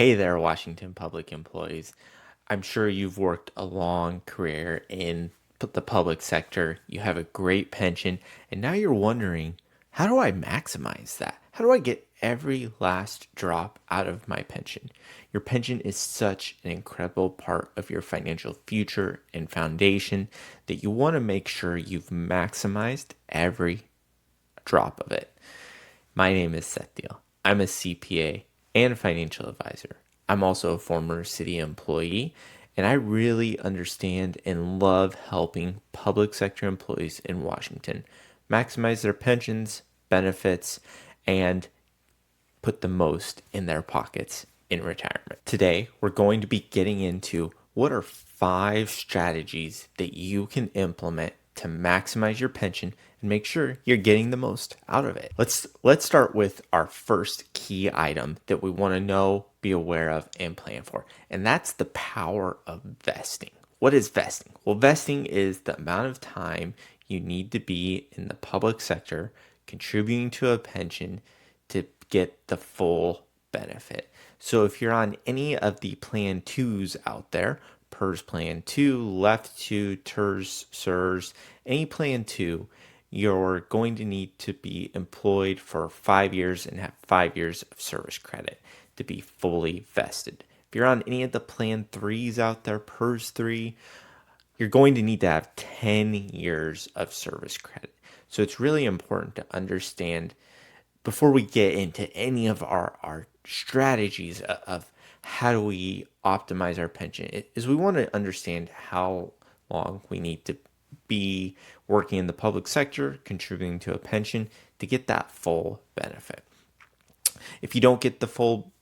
Hey there, Washington public employees. I'm sure you've worked a long career in the public sector. You have a great pension, and now you're wondering, how do I maximize that? How do I get every last drop out of my pension? Your pension is such an incredible part of your financial future and foundation that you want to make sure you've maximized every drop of it. My name is Seth Deal. I'm a CPA and financial advisor. I'm also a former city employee, and I really understand and love helping public sector employees in Washington maximize their pensions, benefits, and put the most in their pockets in retirement. Today, we're going to be getting into what are 5 strategies that you can implement to maximize your pension and make sure you're getting the most out of it. Let's start with our first key item that we want to know, be aware of, and plan for. And that's the power of vesting. What is vesting? Well, vesting is the amount of time you need to be in the public sector contributing to a pension to get the full benefit. So if you're on any of the Plan 2s out there, PERS Plan 2, Left 2, TERS, SERS, any Plan 2, you're going to need to be employed for 5 years and have 5 years of service credit to be fully vested. If you're on any of the Plan 3s out there, PERS 3, you're going to need to have 10 years of service credit. So it's really important to understand before we get into any of our strategies of how do we optimize our pension, is we want to understand how long we need to be working in the public sector, contributing to a pension to get that full benefit. If you don't get the full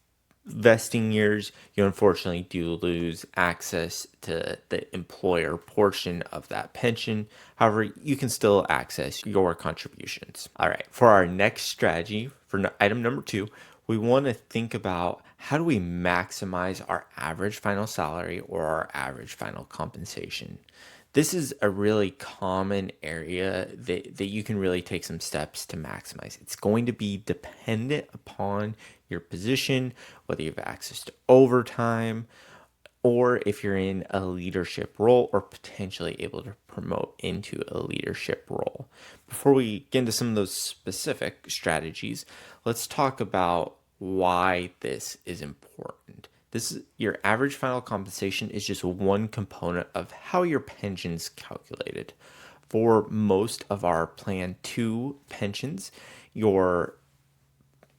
vesting years, you unfortunately do lose access to the employer portion of that pension. However, you can still access your contributions. All right, for our next strategy, for item number 2, we want to think about how do we maximize our average final salary or our average final compensation. This is a really common area that you can really take some steps to maximize. It's going to be dependent upon your position, whether you have access to overtime, or if you're in a leadership role or potentially able to promote into a leadership role. Before we get into some of those specific strategies, let's talk about why this is important. Your average final compensation is just one component of how your pension's calculated. For most of our Plan 2 pensions, your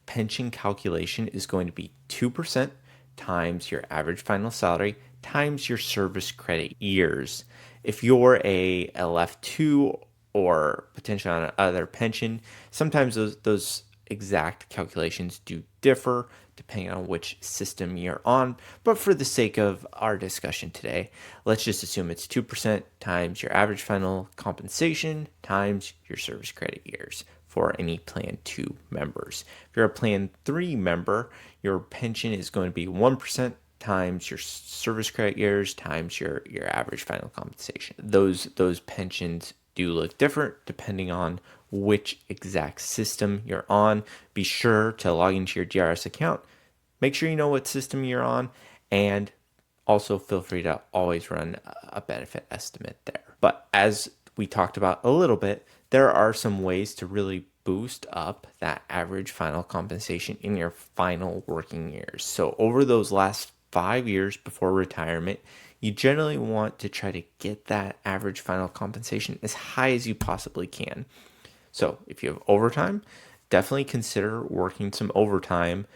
pension calculation is going to be 2% times your average final salary times your service credit years. If you're a LF2 or potentially on another pension, sometimes those exact calculations do differ depending on which system you're on. But for the sake of our discussion today, let's just assume it's 2% times your average final compensation times your service credit years for any Plan 2 members. If you're a Plan 3 member, your pension is going to be 1% times your service credit years times your average final compensation. Those pensions do look different depending on which exact system you're on. Be sure to log into your DRS account. Make sure you know what system you're on, and also feel free to always run a benefit estimate there. But as we talked about a little bit, there are some ways to really boost up that average final compensation in your final working years. So over those last 5 years before retirement, you generally want to try to get that average final compensation as high as you possibly can. So if you have overtime, definitely consider working some overtime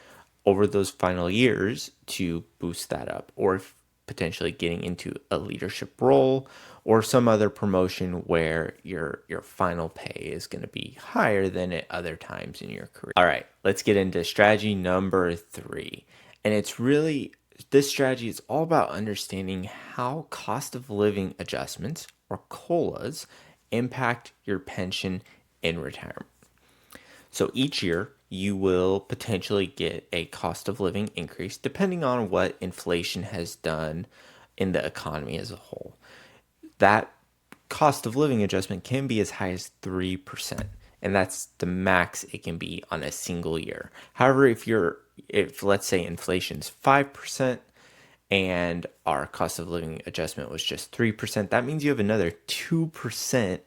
over those final years to boost that up, or if potentially getting into a leadership role or some other promotion where your final pay is going to be higher than at other times in your career. All right, let's get into strategy number 3. And it's really, this strategy is all about understanding how cost of living adjustments or COLAs impact your pension in retirement. So each year, you will potentially get a cost of living increase depending on what inflation has done in the economy as a whole. That cost of living adjustment can be as high as 3%, and that's the max it can be on a single year. However, if you're if let's say inflation's 5% and our cost of living adjustment was just 3%, that means you have another 2%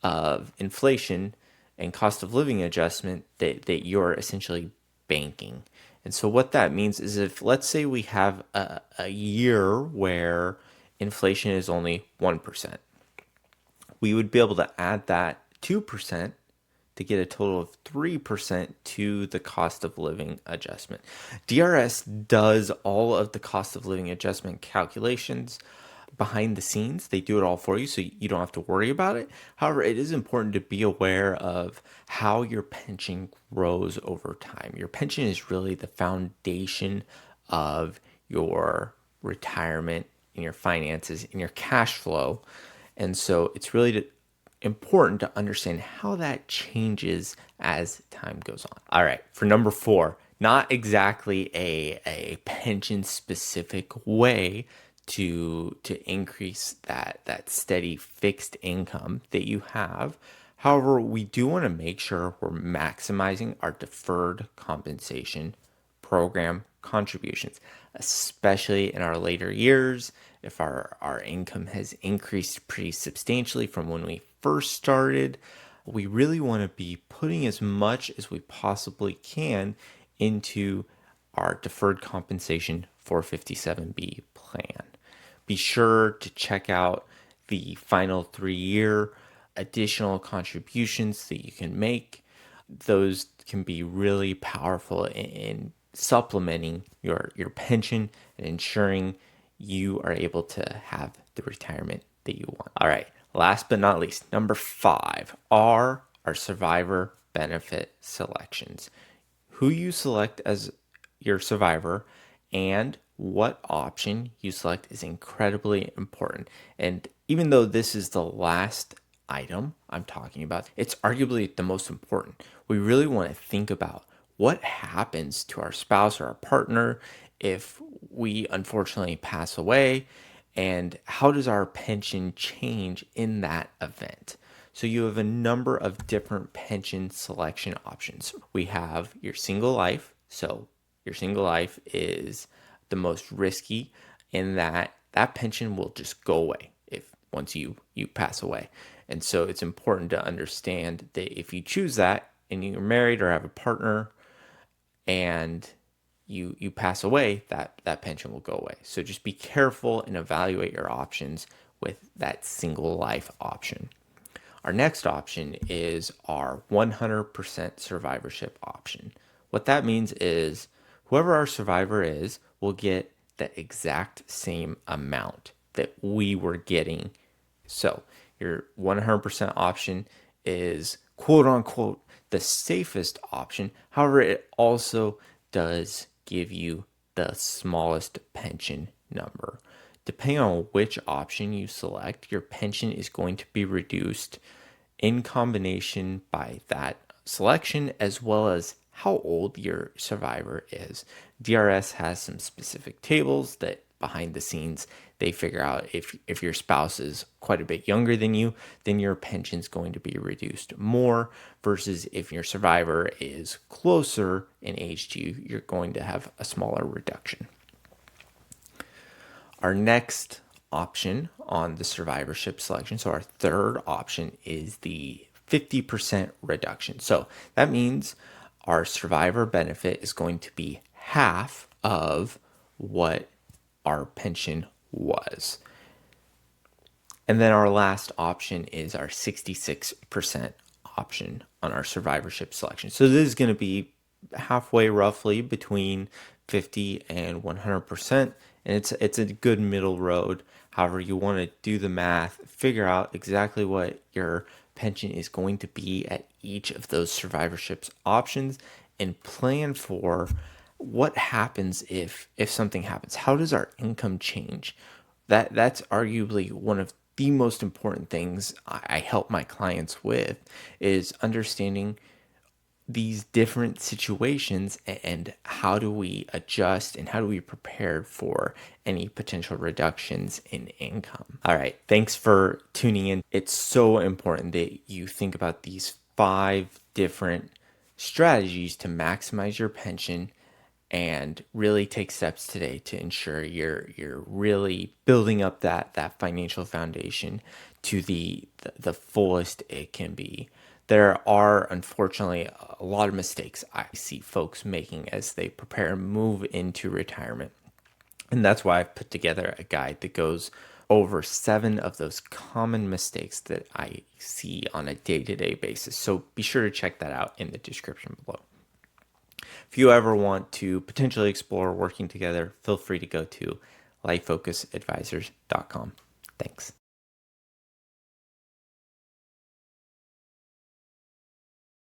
of inflation and cost of living adjustment that you're essentially banking. And so what that means is, if let's say we have a year where inflation is only 1%, we would be able to add that 2% to get a total of 3% to the cost of living adjustment. DRS does all of the cost of living adjustment calculations behind the scenes. They do it all for you, so you don't have to worry about it. However, it is important to be aware of how your pension grows over time. Your pension is really the foundation of your retirement and your finances and your cash flow. And so it's really important to understand how that changes as time goes on. All right, for number 4, not exactly a pension specific way to increase that steady fixed income that you have. However, we do want to make sure we're maximizing our deferred compensation program contributions, especially in our later years. If our income has increased pretty substantially from when we first started, we really want to be putting as much as we possibly can into our deferred compensation 457B plan. Be sure to check out the final 3-year additional contributions that you can make. Those can be really powerful in supplementing your pension and ensuring you are able to have the retirement that you want. All right, last but not least, number 5 are our survivor benefit selections. Who you select as your survivor and what option you select is incredibly important. And even though this is the last item I'm talking about, it's arguably the most important. We really want to think about what happens to our spouse or our partner if we unfortunately pass away, and how does our pension change in that event. So you have a number of different pension selection options. We have your single life. So your single life is the most risky in that pension will just go away if once you pass away. And so it's important to understand that if you choose that and you're married or have a partner and you pass away, that pension will go away. So just be careful and evaluate your options with that single life option. Our next option is our 100% survivorship option. What that means is whoever our survivor is will get the exact same amount that we were getting. So your 100% option is quote unquote the safest option. However, it also does give you the smallest pension number. Depending on which option you select, your pension is going to be reduced in combination by that selection as well as how old your survivor is. DRS has some specific tables that behind the scenes they figure out if your spouse is quite a bit younger than you, then your pension's going to be reduced more, versus if your survivor is closer in age to you, you're going to have a smaller reduction. Our next option on the survivorship selection, so our third option, is the 50% reduction. So that means our survivor benefit is going to be half of what our pension was. And then our last option is our 66% option on our survivorship selection. So this is going to be halfway roughly between 50 and 100%. And it's a good middle road. However, you want to do the math, figure out exactly what your pension is going to be at each of those survivorship options, and plan for what happens if something happens. How does our income change? That's arguably one of the most important things I help my clients with, is understanding these different situations and how do we adjust and how do we prepare for any potential reductions in income. All right, thanks for tuning in. It's so important that you think about these 5 different strategies to maximize your pension and really take steps today to ensure you're really building up that financial foundation to the fullest it can be. There are unfortunately a lot of mistakes I see folks making as they prepare and move into retirement. And that's why I've put together a guide that goes over 7 of those common mistakes that I see on a day-to-day basis. So be sure to check that out in the description below. If you ever want to potentially explore working together, feel free to go to lifefocusadvisors.com. Thanks.